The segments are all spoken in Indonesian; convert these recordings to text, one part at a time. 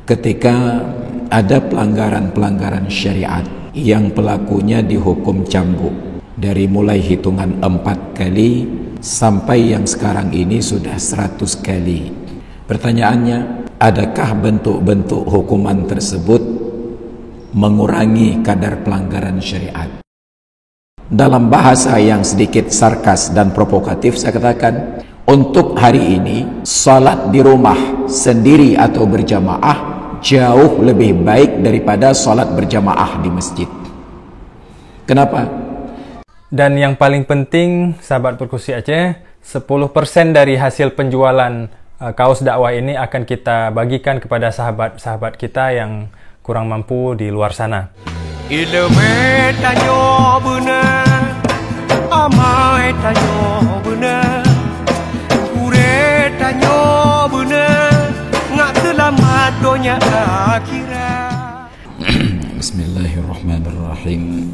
ketika ada pelanggaran-pelanggaran syariat yang pelakunya dihukum cambuk dari mulai hitungan 4 kali sampai yang sekarang ini sudah 100 kali. Pertanyaannya, adakah bentuk-bentuk hukuman tersebut mengurangi kadar pelanggaran syariat? Dalam bahasa yang sedikit sarkas dan provokatif, saya katakan, untuk hari ini salat di rumah sendiri atau berjamaah jauh lebih baik daripada salat berjamaah di masjid. Kenapa? Dan yang paling penting, sahabat Perkusi Aceh, 10% dari hasil penjualan kaos dakwah ini akan kita bagikan kepada sahabat-sahabat kita yang kurang mampu di luar sana. Ilmu tanyo benar, amai tanyo benar, kure tanyo benar, ngak selamat dunia akhirat. Bismillahirrahmanirrahim.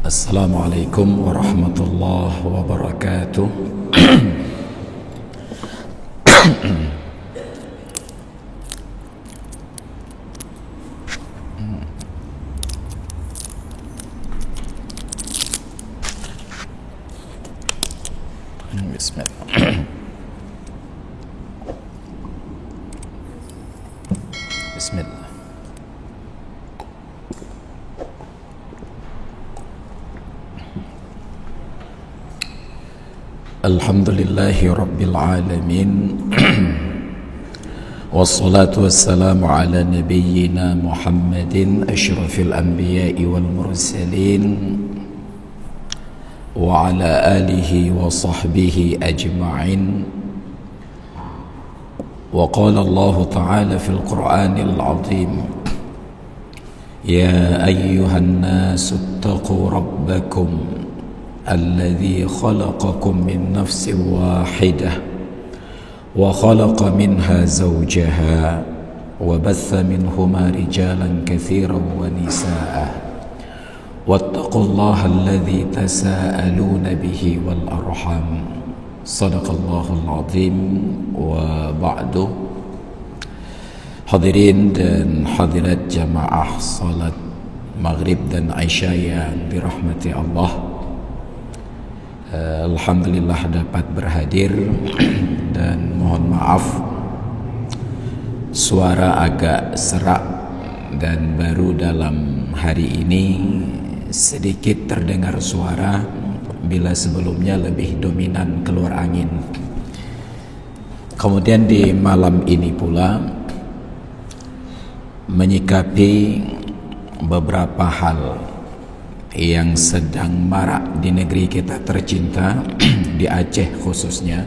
Assalamualaikum warahmatullahi wabarakatuh. Bismillah. Bismillah. Alhamdulillahi Rabbil Alamin. Wassalatu wassalamu ala nabiyyina Muhammadin ashrafil anbiya'i wal mursalin wa ala alihi wa sahbihi ajma'in. Wa qala Allah ta'ala fil Qur'anil 'azim, ya ayyuhan nasu ittaqu rabbakum الذي خلقكم من نفس واحدة وخلق منها زوجها وبث منهما رجالا كثيرا ونساء واتقوا الله الذي تساءلون به والأرحام صدق الله العظيم. وبعد. Hadirin dan hadirat jamaah salat maghrib dan isya yang dirahmati Allah, alhamdulillah dapat berhadir dan mohon maaf suara agak serak dan baru dalam hari ini sedikit terdengar suara bila sebelumnya lebih dominan keluar angin. Kemudian di malam ini pula menyikapi beberapa hal yang sedang marak di negeri kita tercinta, di Aceh khususnya,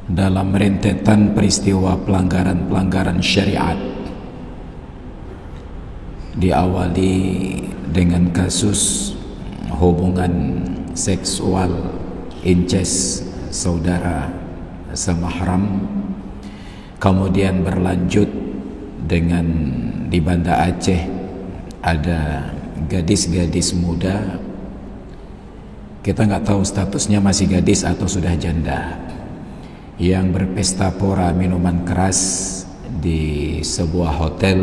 dalam rentetan peristiwa pelanggaran-pelanggaran syariat. Diawali dengan kasus hubungan seksual incest saudara semahram, kemudian berlanjut dengan di Banda Aceh ada gadis-gadis muda, kita nggak tahu statusnya masih gadis atau sudah janda, yang berpesta pora minuman keras di sebuah hotel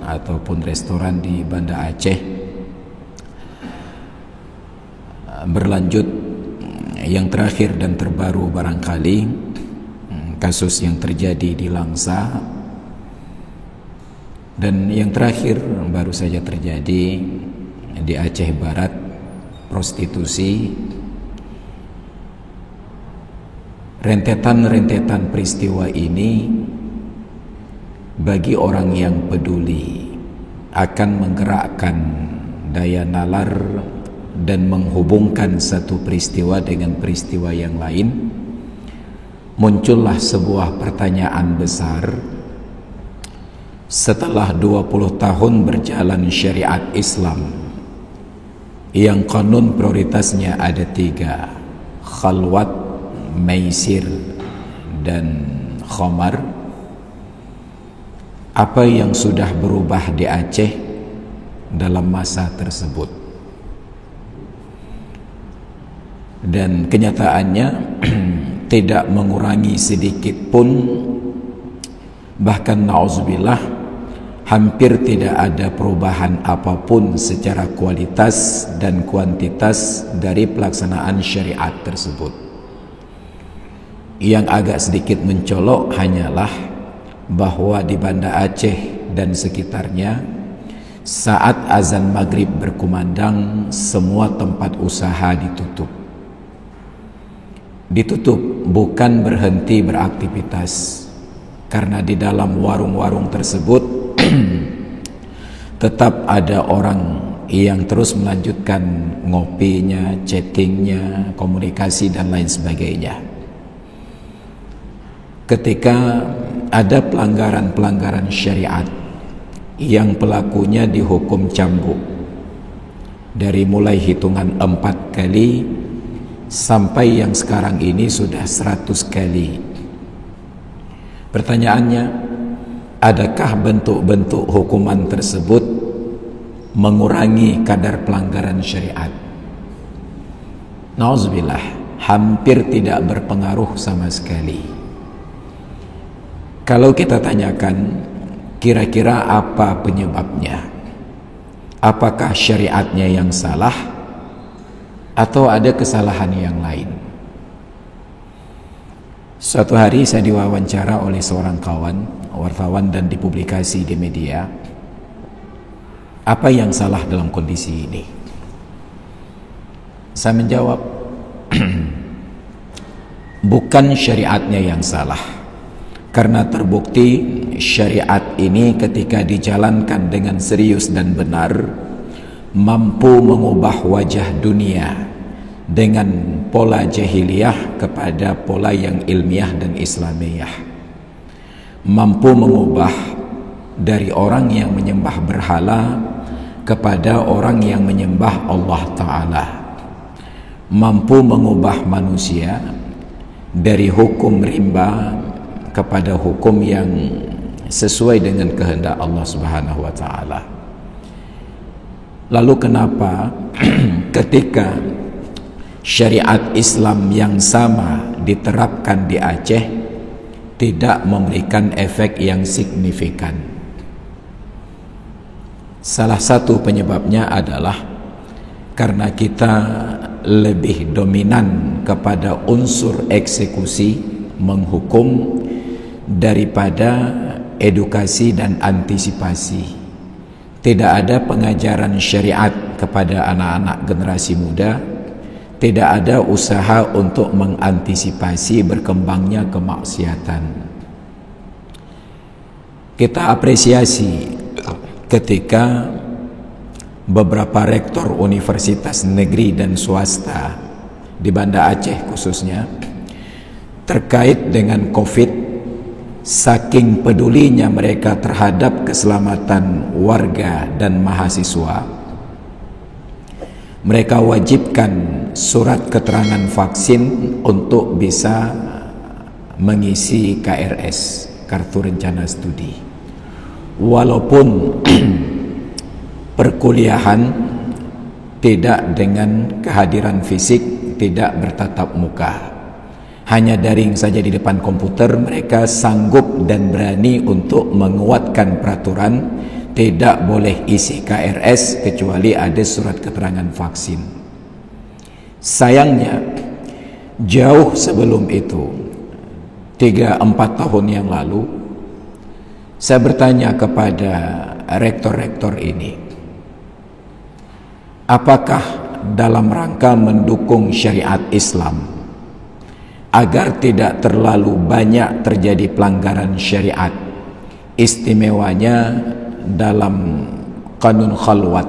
ataupun restoran di Banda Aceh. Berlanjut yang terakhir dan terbaru barangkali kasus yang terjadi di Langsa. Dan yang terakhir baru saja terjadi di Aceh Barat, prostitusi. Rentetan-rentetan peristiwa ini bagi orang yang peduli akan menggerakkan daya nalar dan menghubungkan satu peristiwa dengan peristiwa yang lain. Muncullah sebuah pertanyaan besar. Setelah 20 tahun berjalan syariat Islam yang kanun prioritasnya ada 3, khalwat, maisir, dan khamar, apa yang sudah berubah di Aceh dalam masa tersebut? Dan kenyataannya tidak mengurangi sedikit pun Bahkan na'udzubillah, hampir tidak ada perubahan apapun secara kualitas dan kuantitas dari pelaksanaan syariat tersebut. Yang agak sedikit mencolok hanyalah bahwa di Banda Aceh dan sekitarnya, saat azan maghrib berkumandang, semua tempat usaha ditutup. Ditutup bukan berhenti beraktivitas, karena di dalam warung-warung tersebut tetap ada orang yang terus melanjutkan ngopinya, chattingnya, komunikasi dan lain sebagainya. Ketika ada pelanggaran-pelanggaran syariat yang pelakunya dihukum cambuk dari mulai hitungan 4 kali sampai yang sekarang ini sudah 100 kali. Pertanyaannya, adakah bentuk-bentuk hukuman tersebut mengurangi kadar pelanggaran syariat? Nauzubillah, hampir tidak berpengaruh sama sekali. Kalau kita tanyakan, kira-kira apa penyebabnya? Apakah syariatnya yang salah atau ada kesalahan yang lain? Suatu hari saya diwawancara oleh seorang kawan, wartawan, dan dipublikasi di media. Apa yang salah dalam kondisi ini? Saya menjawab, bukan syariatnya yang salah, karena terbukti syariat ini ketika dijalankan dengan serius dan benar mampu mengubah wajah dunia dengan pola jahiliyah kepada pola yang ilmiah dan islamiyah, mampu mengubah dari orang yang menyembah berhala kepada orang yang menyembah Allah Ta'ala, mampu mengubah manusia dari hukum rimba kepada hukum yang sesuai dengan kehendak Allah Subhanahu wa Ta'ala. Lalu kenapa ketika syariat Islam yang sama diterapkan di Aceh tidak memberikan efek yang signifikan? Salah satu penyebabnya adalah karena kita lebih dominan kepada unsur eksekusi, menghukum, daripada edukasi dan antisipasi. Tidak ada pengajaran syariat kepada anak-anak generasi muda, tidak ada usaha untuk mengantisipasi berkembangnya kemaksiatan. Kita apresiasi ketika beberapa rektor universitas negeri dan swasta di Banda Aceh khususnya terkait dengan COVID, saking pedulinya mereka terhadap keselamatan warga dan mahasiswa, mereka wajibkan surat keterangan vaksin untuk bisa mengisi KRS, kartu rencana studi, walaupun perkuliahan tidak dengan kehadiran fisik, tidak bertatap muka, hanya daring saja di depan komputer. Mereka sanggup dan berani untuk menguatkan peraturan tidak boleh isi KRS kecuali ada surat keterangan vaksin. Sayangnya jauh sebelum itu, 3-4 tahun yang lalu, saya bertanya kepada rektor-rektor ini, apakah dalam rangka mendukung syariat Islam agar tidak terlalu banyak terjadi pelanggaran syariat, istimewanya dalam kanun khalwat,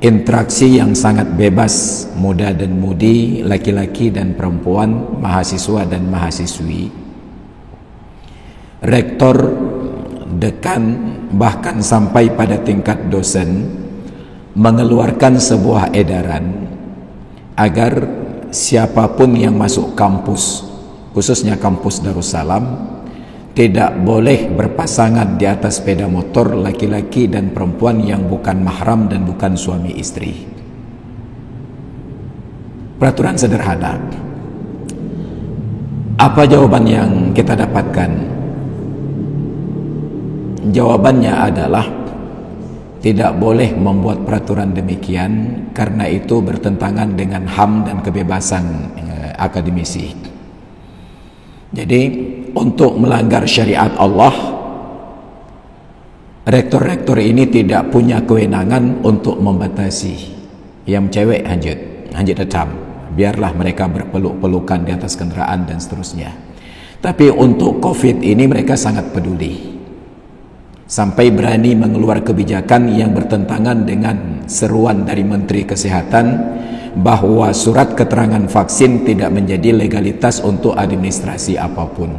interaksi yang sangat bebas muda dan mudi, laki-laki dan perempuan, mahasiswa dan mahasiswi, rektor, dekan, bahkan sampai pada tingkat dosen mengeluarkan sebuah edaran agar siapapun yang masuk kampus, khususnya kampus Darussalam, tidak boleh berpasangan di atas sepeda motor laki-laki dan perempuan yang bukan mahram dan bukan suami istri. Peraturan sederhana. Apa jawaban yang kita dapatkan? jawabannya adalah tidak boleh membuat peraturan demikian karena itu bertentangan dengan HAM dan kebebasan akademisi. Jadi untuk melanggar syariat Allah, rektor-rektor ini tidak punya kewenangan untuk membatasi. Yang cewek hanjut tetap, biarlah mereka berpeluk-pelukan di atas kendaraan dan seterusnya. Tapi untuk COVID ini mereka sangat peduli, sampai berani mengeluarkan kebijakan yang bertentangan dengan seruan dari Menteri Kesehatan bahwa surat keterangan vaksin tidak menjadi legalitas untuk administrasi apapun.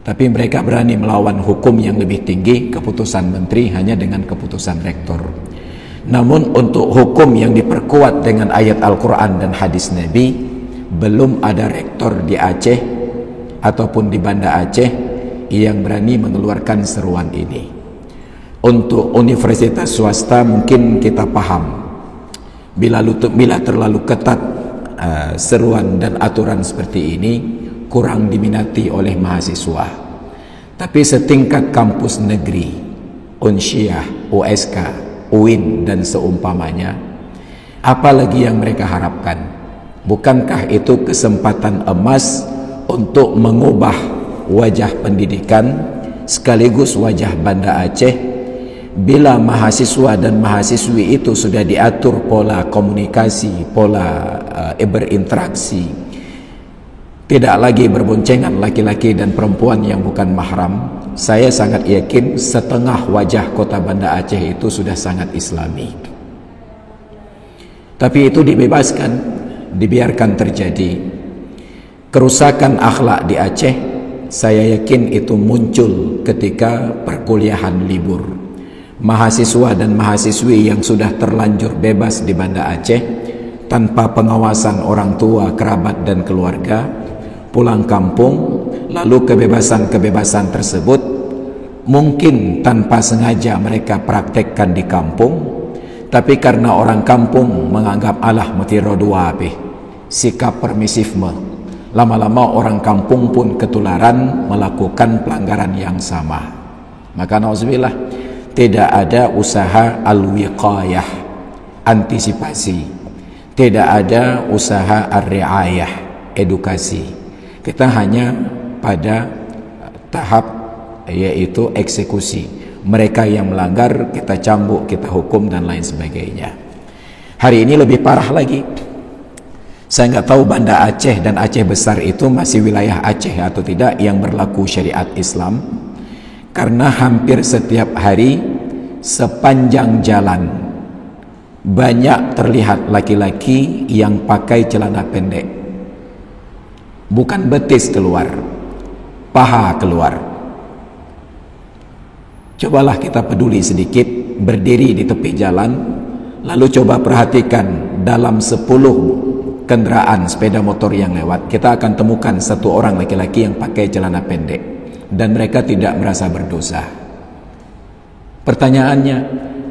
Tapi mereka berani melawan hukum yang lebih tinggi, keputusan menteri hanya dengan keputusan rektor. Namun untuk hukum yang diperkuat dengan ayat Al-Quran dan hadis Nabi, belum ada rektor di Aceh ataupun di Banda Aceh yang berani mengeluarkan seruan ini. Untuk universitas swasta mungkin kita paham bila terlalu ketat seruan dan aturan seperti ini kurang diminati oleh mahasiswa. Tapi setingkat kampus negeri, Unsyah, USK, UIN dan seumpamanya, apalagi yang mereka harapkan? Bukankah itu kesempatan emas untuk mengubah wajah pendidikan sekaligus wajah Banda Aceh? Bila mahasiswa dan mahasiswi itu sudah diatur pola komunikasi, pola berinteraksi, tidak lagi berboncengan laki-laki dan perempuan yang bukan mahram, saya sangat yakin setengah wajah kota Banda Aceh itu sudah sangat islami. Tapi itu dibebaskan, dibiarkan terjadi. Kerusakan akhlak di Aceh, saya yakin itu muncul ketika perkuliahan libur. Mahasiswa dan mahasiswi yang sudah terlanjur bebas di Banda Aceh tanpa pengawasan orang tua, kerabat dan keluarga, pulang kampung, lalu kebebasan-kebebasan tersebut mungkin tanpa sengaja mereka praktekkan di kampung, tapi karena orang kampung menganggap alah mati rodua sikap permisifme, lama-lama orang kampung pun ketularan melakukan pelanggaran yang sama. Maka nauzubillah, tidak ada usaha al-wiqayah, antisipasi. Tidak ada usaha ar-riayah, edukasi. Kita hanya pada tahap yaitu eksekusi. Mereka yang melanggar kita cambuk, kita hukum dan lain sebagainya. Hari ini lebih parah lagi. Saya nggak tahu Banda Aceh dan Aceh Besar itu masih wilayah Aceh atau tidak yang berlaku syariat Islam. Karena hampir setiap hari sepanjang jalan banyak terlihat laki-laki yang pakai celana pendek. Bukan betis keluar, paha keluar. Cobalah kita peduli sedikit, berdiri di tepi jalan, lalu coba perhatikan dalam 10 kendaraan sepeda motor yang lewat, kita akan temukan satu orang laki-laki yang pakai celana pendek. Dan mereka tidak merasa berdosa. Pertanyaannya,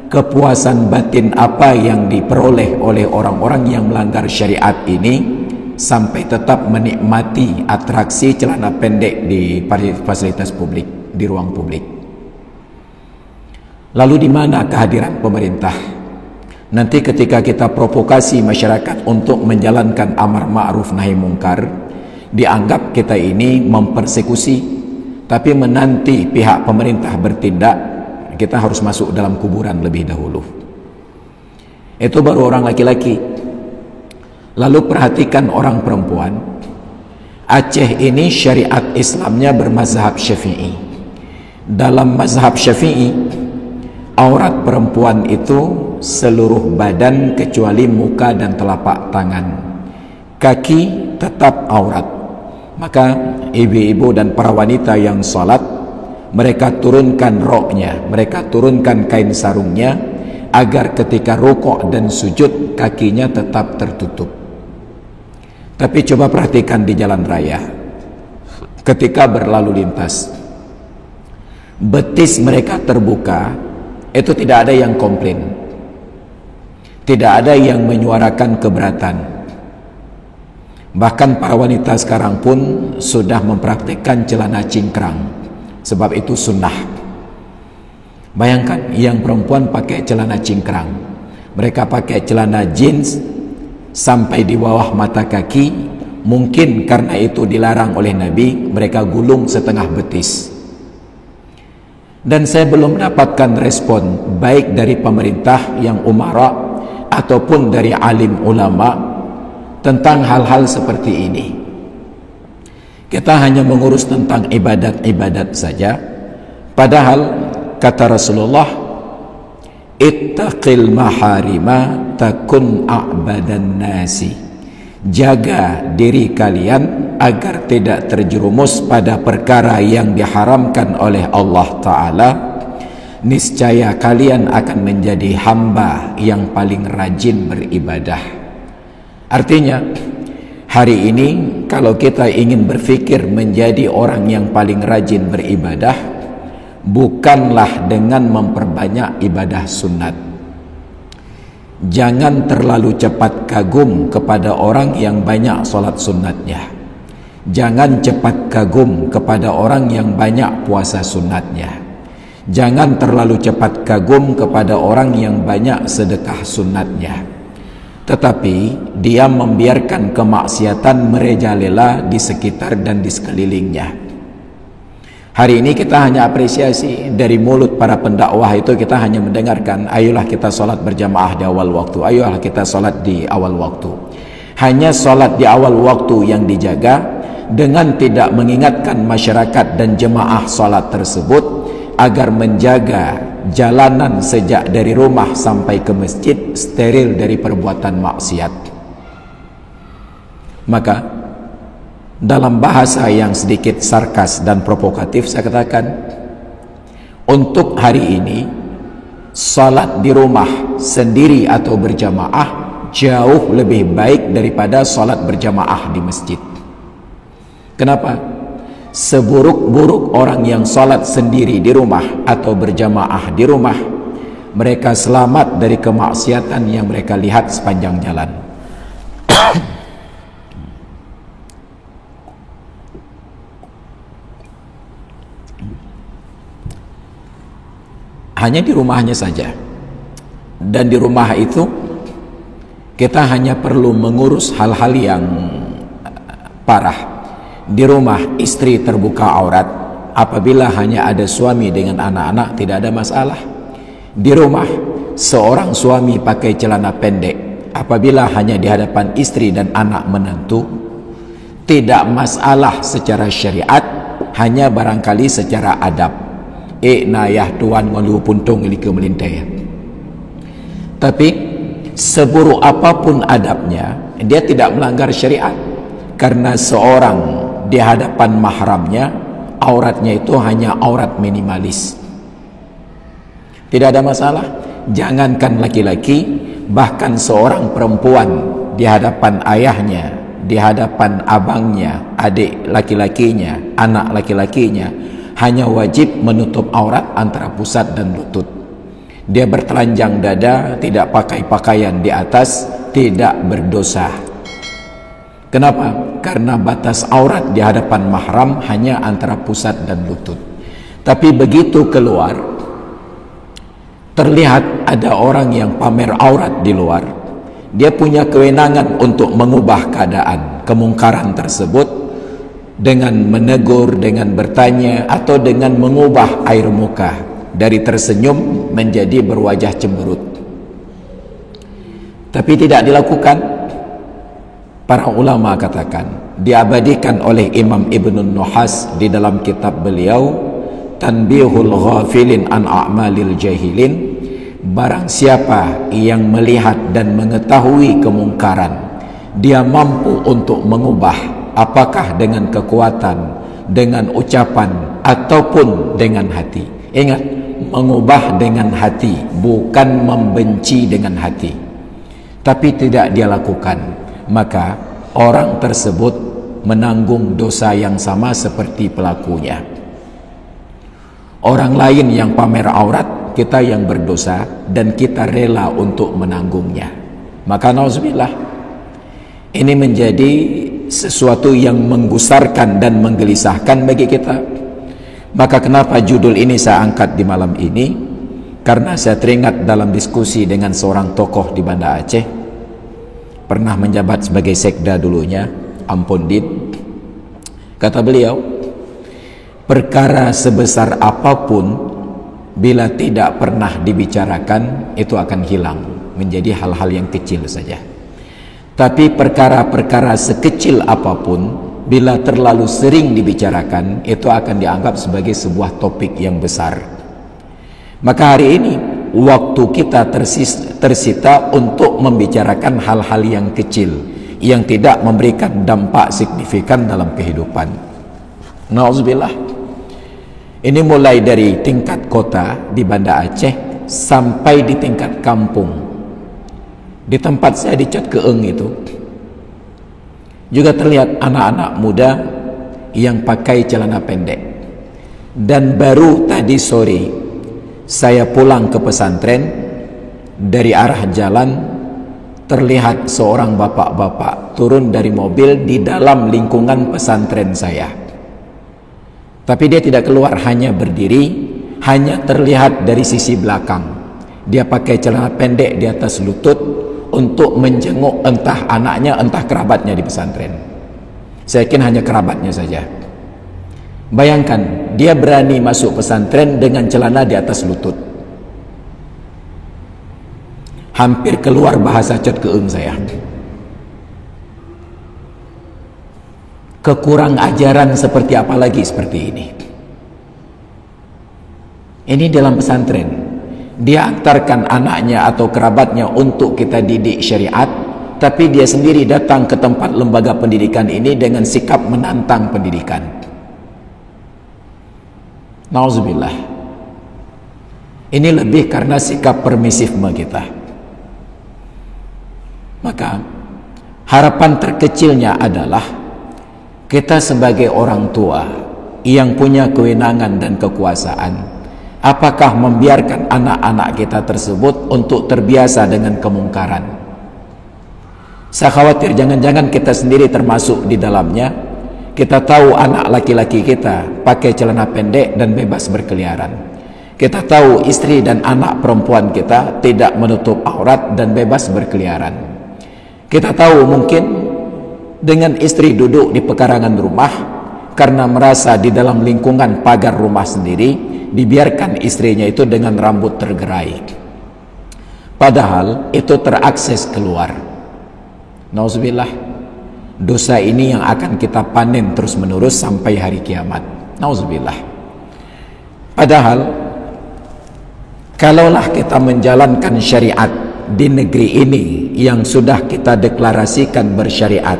kepuasan batin apa yang diperoleh oleh orang-orang yang melanggar syariat ini sampai tetap menikmati atraksi celana pendek di fasilitas publik, di ruang publik? Lalu di mana kehadiran pemerintah? Nanti ketika kita provokasi masyarakat untuk menjalankan amar ma'ruf nahi mungkar, dianggap kita ini mempersekusi. Tapi menanti pihak pemerintah bertindak, kita harus masuk dalam kuburan lebih dahulu. Itu baru orang laki-laki. Lalu perhatikan orang perempuan. Aceh ini syariat Islamnya bermazhab Syafi'i. Dalam mazhab Syafi'i, aurat perempuan itu seluruh badan kecuali muka dan telapak tangan. Kaki tetap aurat. Maka ibu-ibu dan para wanita yang salat, mereka turunkan roknya, mereka turunkan kain sarungnya, agar ketika rukuk dan sujud kakinya tetap tertutup. Tapi coba perhatikan di jalan raya, ketika berlalu lintas, betis mereka terbuka, itu tidak ada yang komplain, tidak ada yang menyuarakan keberatan. Bahkan para wanita sekarang pun sudah mempraktikkan celana cingkrang sebab itu sunnah. Bayangkan yang perempuan pakai celana cingkrang, mereka pakai celana jeans sampai di bawah mata kaki. Mungkin karena itu dilarang oleh Nabi, mereka gulung setengah betis. Dan saya belum mendapatkan respon baik dari pemerintah yang umara ataupun dari alim ulama tentang hal-hal seperti ini. Kita hanya mengurus tentang ibadat-ibadat saja, padahal kata Rasulullah, ittaqil maharima takun a'badan nasi. Jaga diri kalian agar tidak terjerumus pada perkara yang diharamkan oleh Allah Ta'ala. Niscaya kalian akan menjadi hamba yang paling rajin beribadah. Artinya, hari ini kalau kita ingin berfikir menjadi orang yang paling rajin beribadah, bukanlah dengan memperbanyak ibadah sunat. Jangan terlalu cepat kagum kepada orang yang banyak solat sunatnya. Jangan cepat kagum kepada orang yang banyak puasa sunatnya. Jangan terlalu cepat kagum kepada orang yang banyak sedekah sunatnya. Tetapi dia membiarkan kemaksiatan merajalela di sekitar dan di sekelilingnya. Hari ini kita hanya apresiasi dari mulut para pendakwah itu, kita hanya mendengarkan, ayolah kita solat berjamaah di awal waktu, ayolah kita solat di awal waktu. Hanya solat di awal waktu yang dijaga dengan tidak mengingatkan masyarakat dan jemaah solat tersebut agar menjaga jalanan sejak dari rumah sampai ke masjid steril dari perbuatan maksiat. Maka dalam bahasa yang sedikit sarkas dan provokatif saya katakan, untuk hari ini salat di rumah sendiri atau berjamaah jauh lebih baik daripada salat berjamaah di masjid. Kenapa? Seburuk-buruk orang yang salat sendiri di rumah atau berjamaah di rumah, mereka selamat dari kemaksiatan yang mereka lihat sepanjang jalan. Hanya di rumahnya saja, dan di rumah itu kita hanya perlu mengurus hal-hal yang parah. Di rumah istri terbuka aurat, apabila hanya ada suami dengan anak-anak tidak ada masalah. Di rumah seorang suami pakai celana pendek, apabila hanya di hadapan istri dan anak menantu tidak masalah secara syariat, hanya barangkali secara adab. Nayah tuan ngolu puntung ilika melintai. Tapi seburuk apapun adabnya, dia tidak melanggar syariat, karena seorang di hadapan mahramnya auratnya itu hanya aurat minimalis. Tidak ada masalah. Jangankan laki-laki, bahkan seorang perempuan di hadapan ayahnya, di hadapan abangnya, adik laki-lakinya, anak laki-lakinya, hanya wajib menutup aurat antara pusat dan lutut. Dia bertelanjang dada, tidak pakai pakaian di atas, tidak berdosa. Kenapa? Karena batas aurat di hadapan mahram hanya antara pusat dan lutut. Tapi begitu keluar, terlihat ada orang yang pamer aurat di luar, dia punya kewenangan untuk mengubah keadaan kemungkaran tersebut dengan menegur, dengan bertanya, atau dengan mengubah air muka dari tersenyum menjadi berwajah cemberut. Tapi tidak dilakukan. Para ulama katakan, diabadikan oleh Imam Ibnun Nuhas di dalam kitab beliau Tanbihul Ghafilin an A'malil Jahilin, barang siapa yang melihat dan mengetahui kemungkaran, dia mampu untuk mengubah, apakah dengan kekuatan, dengan ucapan, ataupun dengan hati. Ingat, mengubah dengan hati, bukan membenci dengan hati. Tapi tidak dia lakukan, maka orang tersebut menanggung dosa yang sama seperti pelakunya. Orang lain yang pamer aurat, kita yang berdosa, dan kita rela untuk menanggungnya. Maka nauzubillah, ini menjadi sesuatu yang menggusarkan dan menggelisahkan bagi kita. Maka kenapa judul ini saya angkat di malam ini? Karena saya teringat dalam diskusi dengan seorang tokoh di Banda Aceh, pernah menjabat sebagai sekda dulunya, Ampondit. Kata beliau, perkara sebesar apapun bila tidak pernah dibicarakan itu akan hilang menjadi hal-hal yang kecil saja. Tapi perkara-perkara sekecil apapun bila terlalu sering dibicarakan itu akan dianggap sebagai sebuah topik yang besar. Maka hari ini waktu kita tersita untuk membicarakan hal-hal yang kecil yang tidak memberikan dampak signifikan dalam kehidupan. Nauzubillah. Ini mulai dari tingkat kota di Banda Aceh sampai di tingkat kampung. Di tempat saya di Cot Keeng itu juga terlihat anak-anak muda yang pakai celana pendek. Dan baru tadi sore saya pulang ke pesantren, dari arah jalan terlihat seorang bapak-bapak turun dari mobil di dalam lingkungan pesantren saya. Tapi dia tidak keluar, hanya berdiri, hanya terlihat dari sisi belakang. Dia pakai celana pendek di atas lutut untuk menjenguk entah anaknya, entah kerabatnya di pesantren. Saya yakin hanya kerabatnya saja. Bayangkan, dia berani masuk pesantren dengan celana di atas lutut. Hampir keluar bahasa Cot Keeng saya. Kekurang ajaran seperti apa lagi seperti ini? Ini dalam pesantren. Dia antarkan anaknya atau kerabatnya untuk kita didik syariat, tapi dia sendiri datang ke tempat lembaga pendidikan ini dengan sikap menantang pendidikan. Nauzubillah. Ini lebih karena sikap permisifme kita. Maka harapan terkecilnya adalah kita sebagai orang tua yang punya kewenangan dan kekuasaan, apakah membiarkan anak-anak kita tersebut untuk terbiasa dengan kemungkaran? Saya khawatir jangan-jangan kita sendiri termasuk di dalamnya. Kita tahu anak laki-laki kita pakai celana pendek dan bebas berkeliaran. Kita tahu istri dan anak perempuan kita tidak menutup aurat dan bebas berkeliaran. Kita tahu mungkin dengan istri duduk di pekarangan rumah karena merasa di dalam lingkungan pagar rumah sendiri dibiarkan istrinya itu dengan rambut tergerai, padahal itu terakses keluar. Nauzubillah. Dosa ini yang akan kita panen terus menerus sampai hari kiamat. Nauzubillah. Padahal kalaulah kita menjalankan syariat di negeri ini yang sudah kita deklarasikan bersyariat,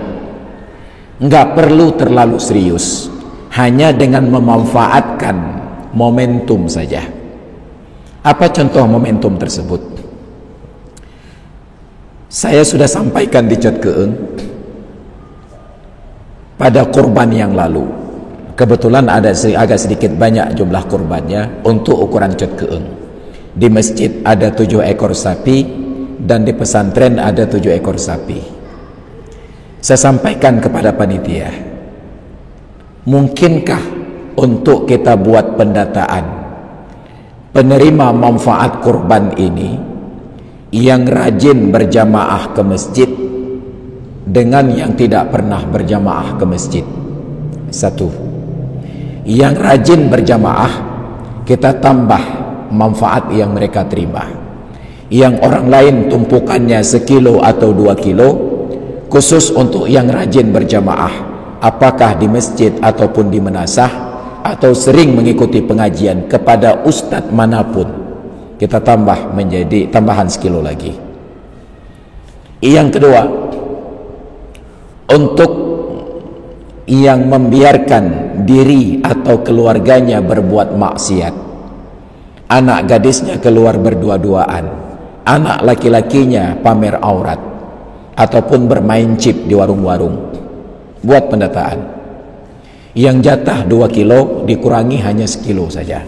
nggak perlu terlalu serius, hanya dengan memanfaatkan momentum saja. Apa contoh momentum tersebut? Saya sudah sampaikan di Cot Keeng pada kurban yang lalu. Kebetulan ada agak sedikit banyak jumlah kurbannya untuk ukuran Cot Keeng. Di masjid ada 7 ekor sapi dan di pesantren ada 7 ekor sapi. Saya sampaikan kepada panitia, mungkinkah untuk kita buat pendataan penerima manfaat kurban ini yang rajin berjamaah ke masjid dengan yang tidak pernah berjamaah ke masjid? Satu, yang rajin berjamaah kita tambah manfaat yang mereka terima. Yang orang lain tumpukannya 1 kilo atau 2 kilo, khusus untuk yang rajin berjamaah, apakah di masjid ataupun di menasah atau sering mengikuti pengajian kepada ustadz manapun, kita tambah menjadi tambahan 1 kilo lagi. Yang kedua, untuk yang membiarkan diri atau keluarganya berbuat maksiat, anak gadisnya keluar berdua-duaan, anak laki-lakinya pamer aurat, ataupun bermain chip di warung-warung, buat pendataan. Yang jatah 2 kilo dikurangi hanya 1 kilo saja.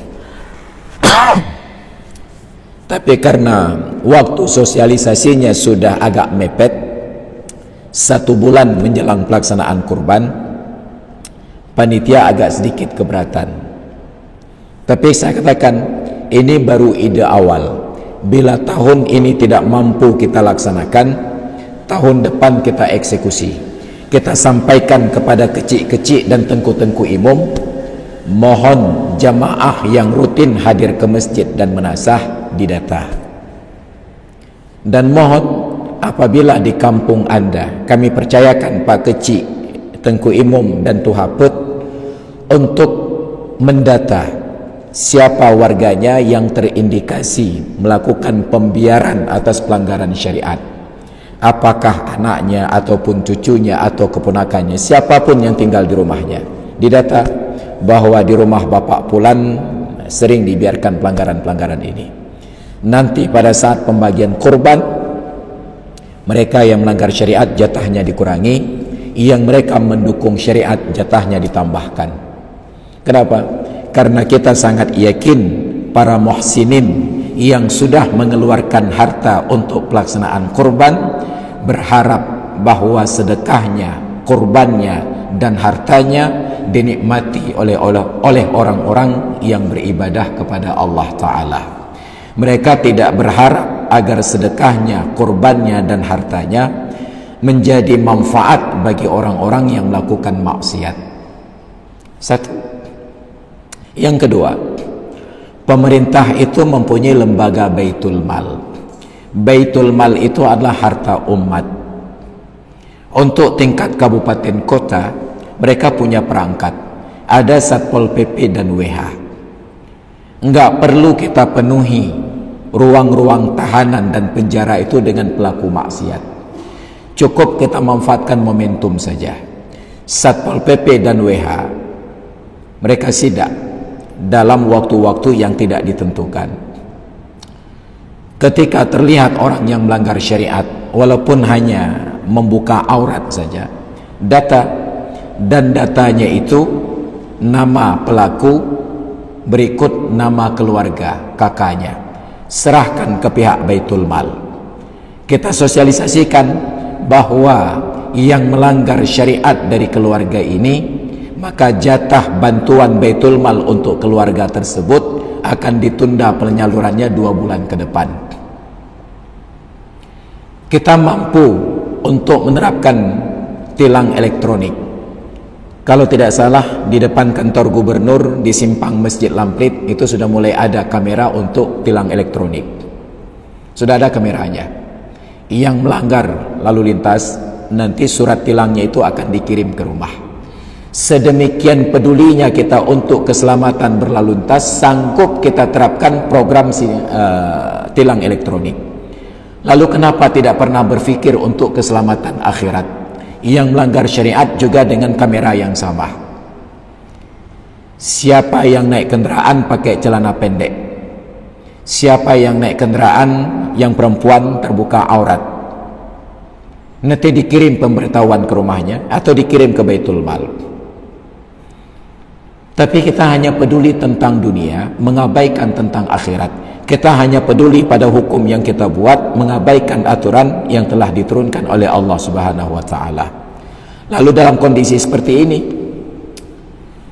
Tapi karena waktu sosialisasinya sudah agak mepet, 1 bulan menjelang pelaksanaan kurban, panitia agak sedikit keberatan. Tapi saya katakan ini baru ide awal. Bila tahun ini tidak mampu kita laksanakan, tahun depan kita eksekusi. Kita sampaikan kepada kecik-kecik dan tengku-tengku imam, mohon jamaah yang rutin hadir ke masjid dan menasah didata. Dan mohon apabila di kampung Anda, kami percayakan Pak Kecik, Tengku Imam dan Tuhaput untuk mendata siapa warganya yang terindikasi melakukan pembiaran atas pelanggaran syariat. Apakah anaknya ataupun cucunya atau keponakannya, siapapun yang tinggal di rumahnya, didata bahwa di rumah Bapak Pulan sering dibiarkan pelanggaran-pelanggaran ini. Nanti pada saat pembagian kurban, mereka yang melanggar syariat jatahnya dikurangi, yang mereka mendukung syariat jatahnya ditambahkan. Kenapa? Karena kita sangat yakin para muhsinin yang sudah mengeluarkan harta untuk pelaksanaan kurban berharap bahwa sedekahnya, kurbannya dan hartanya dinikmati oleh orang-orang yang beribadah kepada Allah Ta'ala. Mereka tidak berharap agar sedekahnya, kurbannya dan hartanya menjadi manfaat bagi orang-orang yang melakukan maksiat. Satu. Yang kedua, pemerintah itu mempunyai lembaga Baitul Mal. Baitul Mal itu adalah harta umat. Untuk tingkat kabupaten kota, mereka punya perangkat. Ada Satpol PP dan WH. Enggak perlu kita penuhi ruang-ruang tahanan dan penjara itu dengan pelaku maksiat. Cukup kita manfaatkan momentum saja. Satpol PP dan WH, mereka sidak dalam waktu-waktu yang tidak ditentukan. Ketika terlihat orang yang melanggar syariat, walaupun hanya membuka aurat saja, datanya itu nama pelaku berikut nama keluarga kakaknya, serahkan ke pihak Baitul Mal. Kita sosialisasikan bahwa yang melanggar syariat dari keluarga ini, maka jatah bantuan Baitul Mal untuk keluarga tersebut akan ditunda penyalurannya 2 bulan ke depan. Kita mampu untuk menerapkan tilang elektronik. Kalau tidak salah, di depan kantor gubernur di simpang Masjid Lamplit itu sudah mulai ada kamera untuk tilang elektronik. Sudah ada kameranya. Yang melanggar lalu lintas, nanti surat tilangnya itu akan dikirim ke rumah. Sedemikian pedulinya kita untuk keselamatan berlalu lintas, sanggup kita terapkan program tilang elektronik. Lalu kenapa tidak pernah berfikir untuk keselamatan akhirat? Yang melanggar syariat juga dengan kamera yang sama. Siapa yang naik kendaraan pakai celana pendek? Siapa yang naik kendaraan yang perempuan terbuka aurat? Nanti dikirim pemberitahuan ke rumahnya atau dikirim ke Baitul Mal. Tapi kita hanya peduli tentang dunia, mengabaikan tentang akhirat. Kita hanya peduli pada hukum yang kita buat, mengabaikan aturan yang telah diturunkan oleh Allah Subhanahu wa Ta'ala. Lalu dalam kondisi seperti ini,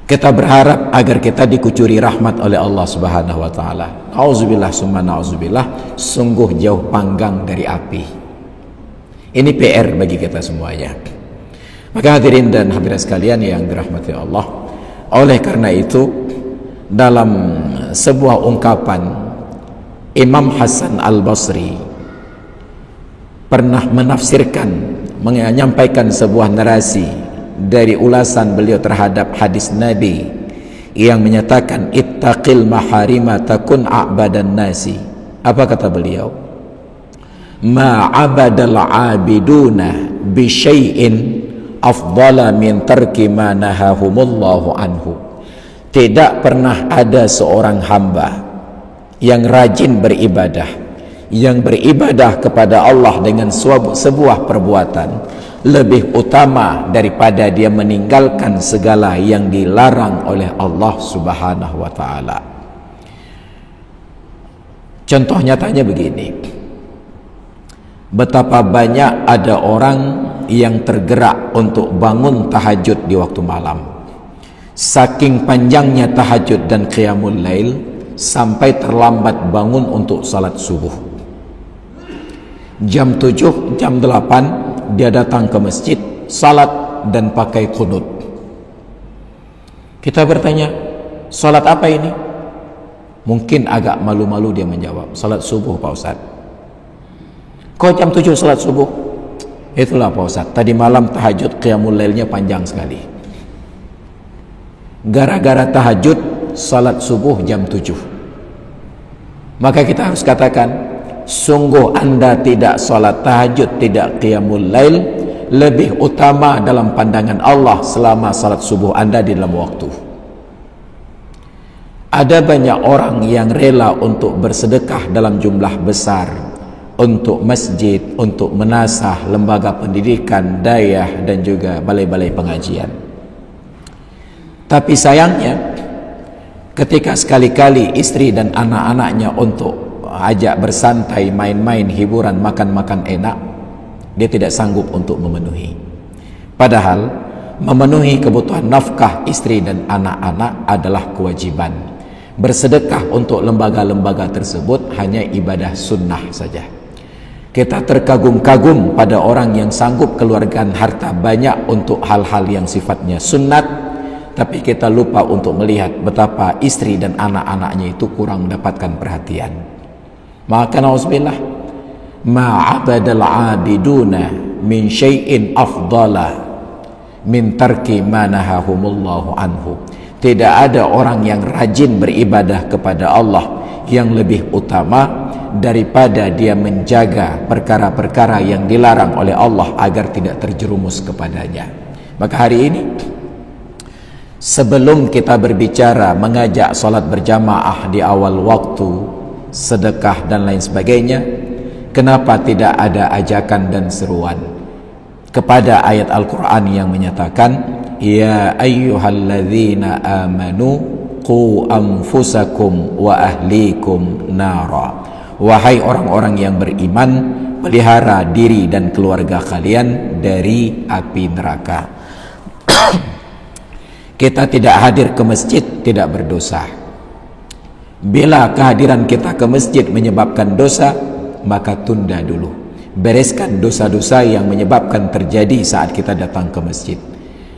kita berharap agar kita dikucuri rahmat oleh Allah Subhanahu wa Ta'ala. Nauzubillah summa nauzubillah, sungguh jauh panggang dari api. Ini PR bagi kita semuanya. Maka hadirin dan hadirat sekalian yang dirahmati Allah, oleh karena itu, dalam sebuah ungkapan, Imam Hasan Al-Basri pernah menafsirkan, menyampaikan sebuah narasi dari ulasan beliau terhadap hadis Nabi yang menyatakan ittaqil maharima takun a'badan nasi. Apa kata beliau? Ma'abadal abiduna bi syai'in afdala min tarki ma nahahumullahu anhu. Tidak pernah ada seorang hamba yang rajin beribadah, yang beribadah kepada Allah dengan sebuah perbuatan lebih utama daripada dia meninggalkan segala yang dilarang oleh Allah Subhanahu wa Ta'ala. Contoh nyatanya begini, betapa banyak ada orang yang tergerak untuk bangun tahajud di waktu malam. Saking panjangnya tahajud dan qiyamul lail sampai terlambat bangun untuk salat subuh. Jam 7, jam 8 dia datang ke masjid, salat dan pakai qunut. Kita bertanya, salat apa ini? Mungkin agak malu-malu dia menjawab, salat subuh Pak Ustaz. Kok jam 7 salat subuh? Itulah Pak Ustaz, tadi malam tahajud qiyamul lailnya panjang sekali. Gara-gara tahajud salat subuh jam 7. Maka kita harus katakan, sungguh Anda tidak salat tahajud, tidak qiyamul lail, lebih utama dalam pandangan Allah selama salat subuh Anda di dalam waktu. Ada banyak orang yang rela untuk bersedekah dalam jumlah besar untuk masjid, untuk menasah lembaga pendidikan, dayah dan juga balai-balai pengajian. Tapi sayangnya, ketika sekali-kali istri dan anak-anaknya untuk ajak bersantai, main-main, hiburan, makan-makan enak, dia tidak sanggup untuk memenuhi. Padahal memenuhi kebutuhan nafkah istri dan anak-anak adalah kewajiban. Bersedekah untuk lembaga-lembaga tersebut hanya ibadah sunnah saja. Kita terkagum-kagum pada orang yang sanggup keluarkan harta banyak untuk hal-hal yang sifatnya sunnat, tapi kita lupa untuk melihat betapa istri dan anak-anaknya itu kurang mendapatkan perhatian. Maka nauzubillah, ma'abadal abiduna min syai'in afdala min tarki ma nahahumullahu anhu. Tidak ada orang yang rajin beribadah kepada Allah yang lebih utama daripada dia menjaga perkara-perkara yang dilarang oleh Allah agar tidak terjerumus kepadanya. Maka hari ini, sebelum kita berbicara mengajak salat berjamaah di awal waktu, sedekah dan lain sebagainya, kenapa tidak ada ajakan dan seruan kepada ayat Al-Quran yang menyatakan, ya ayyuhalladzina amanu qu anfusakum wa ahlikum nara. Wahai orang-orang yang beriman, pelihara diri dan keluarga kalian dari api neraka. Kita tidak hadir ke masjid tidak berdosa. Bila kehadiran kita ke masjid menyebabkan dosa, maka tunda dulu. Bereskan dosa-dosa yang menyebabkan terjadi saat kita datang ke masjid.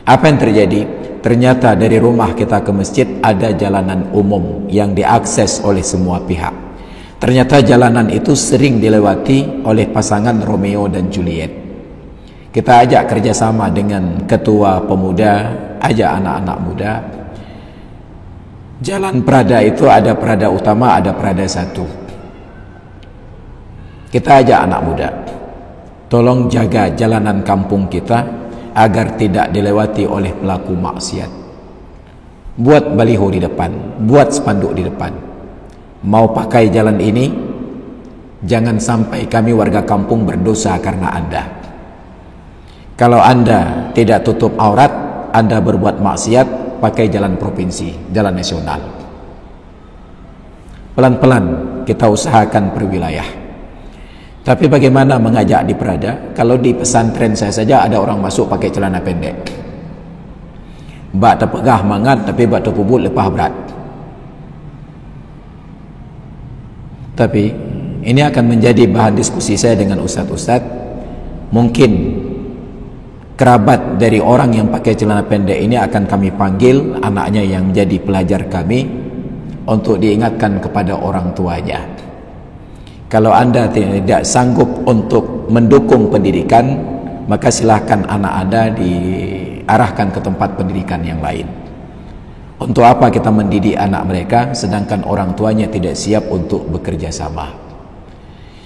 Apa yang terjadi? Ternyata dari rumah kita ke masjid ada jalanan umum yang diakses oleh semua pihak. Ternyata jalanan itu sering dilewati oleh pasangan Romeo dan Juliet. Kita ajak kerjasama dengan ketua pemuda, ajak anak-anak muda. Jalan Prada itu ada Prada utama, ada Prada 1. Kita ajak anak muda, tolong jaga jalanan kampung kita agar tidak dilewati oleh pelaku maksiat. Buat baliho di depan, buat spanduk di depan. Mau pakai jalan ini, jangan sampai kami warga kampung berdosa karena Anda. Kalau Anda tidak tutup aurat, Anda berbuat maksiat, pakai jalan provinsi, jalan nasional. Pelan-pelan kita usahakan per wilayah. Tapi bagaimana mengajak di Prada kalau di pesantren saya saja ada orang masuk pakai celana pendek. Bak terpegah mangat tapi bak terpubut lepah berat. Tapi ini akan menjadi bahan diskusi saya dengan ustaz-ustaz. Mungkin kerabat dari orang yang pakai celana pendek ini akan kami panggil, anaknya yang menjadi pelajar kami, untuk diingatkan kepada orang tuanya. Kalau Anda tidak sanggup untuk mendukung pendidikan, maka silahkan anak Anda diarahkan ke tempat pendidikan yang lain. Untuk apa kita mendidik anak mereka sedangkan orang tuanya tidak siap untuk bekerja sama?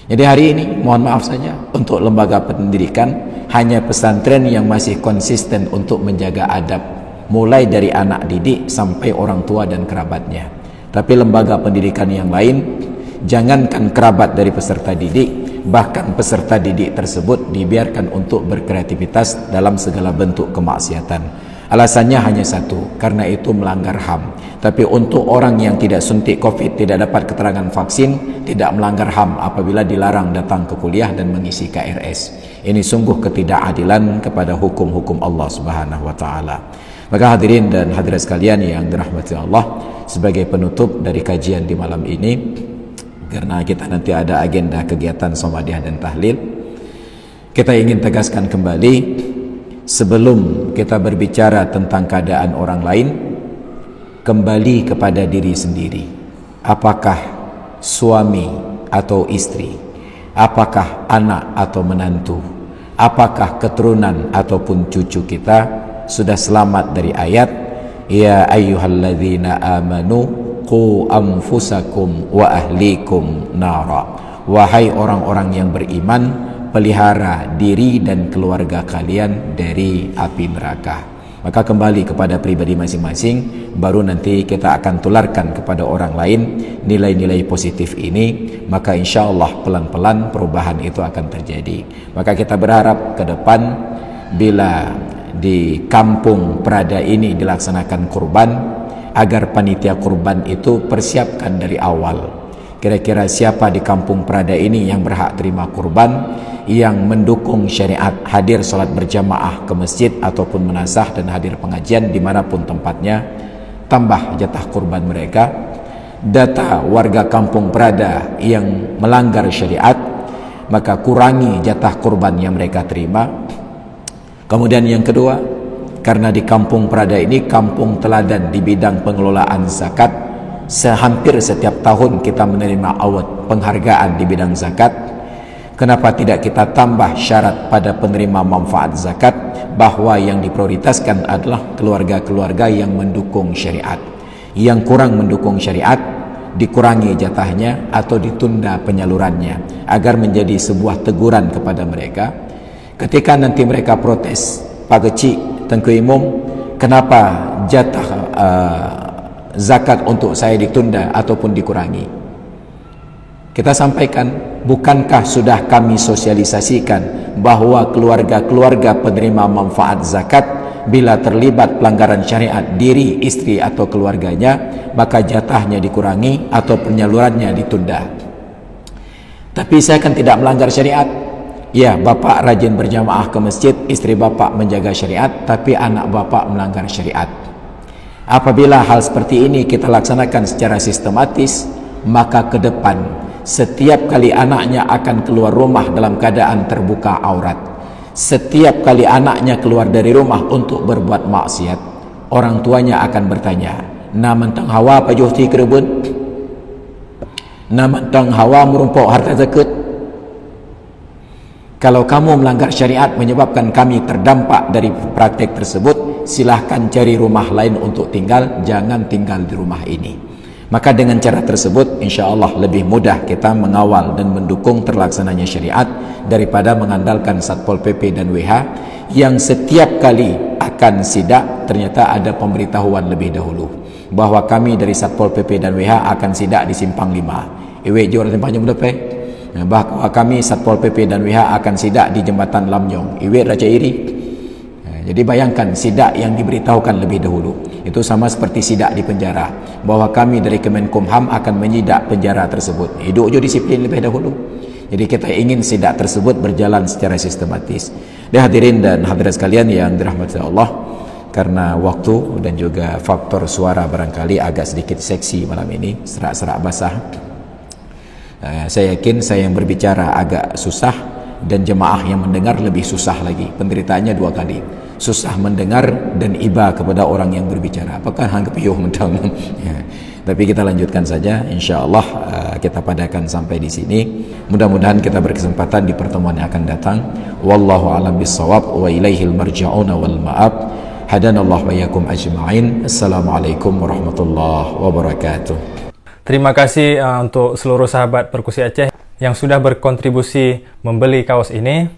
Jadi hari ini mohon maaf saja, untuk lembaga pendidikan hanya pesantren yang masih konsisten untuk menjaga adab, mulai dari anak didik sampai orang tua dan kerabatnya. Tapi lembaga pendidikan yang lain, jangankan kerabat dari peserta didik, bahkan peserta didik tersebut dibiarkan untuk berkreativitas dalam segala bentuk kemaksiatan. Alasannya hanya satu, karena itu melanggar HAM. Tapi untuk orang yang tidak suntik COVID, tidak dapat keterangan vaksin, tidak melanggar HAM apabila dilarang datang ke kuliah dan mengisi KRS. Ini sungguh ketidakadilan kepada hukum-hukum Allah Subhanahu wa taala. Maka hadirin dan hadirat sekalian yang dirahmati Allah, sebagai penutup dari kajian di malam ini, karena kita nanti ada agenda kegiatan somadiah dan tahlil, kita ingin tegaskan kembali, sebelum kita berbicara tentang keadaan orang lain, kembali kepada diri sendiri. Apakah suami atau istri, apakah anak atau menantu, apakah keturunan ataupun cucu kita sudah selamat dari ayat ya ayyuhalladzina amanu qu anfusakum wa ahlikum nara. Wahai orang-orang yang beriman, pelihara diri dan keluarga kalian dari api neraka. Maka kembali kepada pribadi masing-masing, baru nanti kita akan tularkan kepada orang lain nilai-nilai positif ini. Maka insya Allah pelan-pelan perubahan itu akan terjadi. Maka kita berharap ke depan, bila di kampung Prada ini dilaksanakan kurban, agar panitia kurban itu persiapkan dari awal. Kira-kira siapa di kampung Prada ini yang berhak terima kurban, yang mendukung syariat, hadir solat berjamaah ke masjid ataupun menasah dan hadir pengajian dimanapun tempatnya, tambah jatah kurban mereka. Data warga kampung Prada yang melanggar syariat, maka kurangi jatah kurban yang mereka terima. Kemudian yang kedua, karena di kampung Prada ini kampung teladan di bidang pengelolaan zakat, hampir setiap tahun kita menerima award penghargaan di bidang zakat. Kenapa tidak kita tambah syarat pada penerima manfaat zakat bahwa yang diprioritaskan adalah keluarga-keluarga yang mendukung syariat. Yang kurang mendukung syariat dikurangi jatahnya atau ditunda penyalurannya, agar menjadi sebuah teguran kepada mereka. Ketika nanti mereka protes, Pak Kecik, Tengku Imam, kenapa jatah zakat untuk saya ditunda ataupun dikurangi? Kita sampaikan, bukankah sudah kami sosialisasikan bahwa keluarga-keluarga penerima manfaat zakat bila terlibat pelanggaran syariat diri, istri atau keluarganya, maka jatahnya dikurangi atau penyalurannya ditunda. Tapi saya kan tidak melanggar syariat. Ya, bapak rajin berjamaah ke masjid, istri bapak menjaga syariat, tapi anak bapak melanggar syariat. Apabila hal seperti ini kita laksanakan secara sistematis, maka ke depan setiap kali anaknya akan keluar rumah dalam keadaan terbuka aurat, setiap kali anaknya keluar dari rumah untuk berbuat maksiat, orang tuanya akan bertanya, "Naman tang hawa apa johti kerebun? Naman tang hawa merumpok harta zakat?" Kalau kamu melanggar syariat menyebabkan kami terdampak dari praktek tersebut, silahkan cari rumah lain untuk tinggal, jangan tinggal di rumah ini. Maka dengan cara tersebut, insya Allah lebih mudah kita mengawal dan mendukung terlaksananya syariat daripada mengandalkan Satpol PP dan WH yang setiap kali akan sidak ternyata ada pemberitahuan lebih dahulu bahwa kami dari Satpol PP dan WH akan sidak di Simpang 5. Iwe juara tempatnya berapa? Bahwa kami Satpol PP dan WH akan sidak di Jembatan Lamnyong, Iwe Raja Iri. Jadi bayangkan sidak yang diberitahukan lebih dahulu. Itu sama seperti sidak di penjara, bahwa kami dari Kemenkumham akan menyidak penjara tersebut. Hidup je disiplin lebih dahulu. Jadi kita ingin sidak tersebut berjalan secara sistematis. Dan hadirin dan hadirat sekalian yang dirahmati Allah, karena waktu dan juga faktor suara barangkali agak sedikit seksi malam ini, serak-serak basah. Saya yakin saya yang berbicara agak susah dan jemaah yang mendengar lebih susah lagi. Penderitaannya dua kali, susah mendengar dan iba kepada orang yang berbicara. Apakah hanggap yuh mentang? Ya. Tapi kita lanjutkan saja, insyaallah kita padakan sampai di sini. Mudah-mudahan kita berkesempatan di pertemuan yang akan datang. Wallahu a'lam bissawab wa ilaihil marja'una wal ma'ab. Hadanallahu wa iyyakum ajma'in. Assalamualaikum warahmatullahi wabarakatuh. Terima kasih untuk seluruh sahabat Perkusi Aceh yang sudah berkontribusi membeli kaos ini.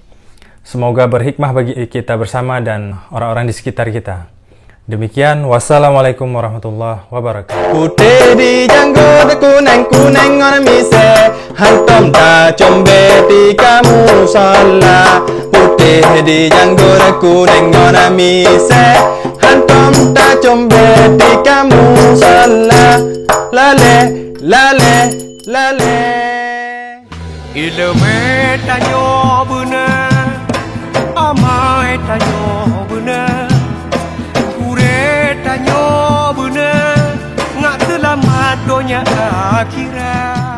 Semoga berhikmah bagi kita bersama dan orang-orang di sekitar kita. Demikian, wassalamualaikum warahmatullahi wabarakatuh. Putih di janggut kuneng-kuneng orang mise, hantam tak combe di kamu salah. Putih di janggut kuneng orang mise, hantam tak combe di kamu salah. Lale, lale, lale. Ilmu tanyo benar, amai tanyo benar, kure tanyo benar ngak selamat dunia akhirat.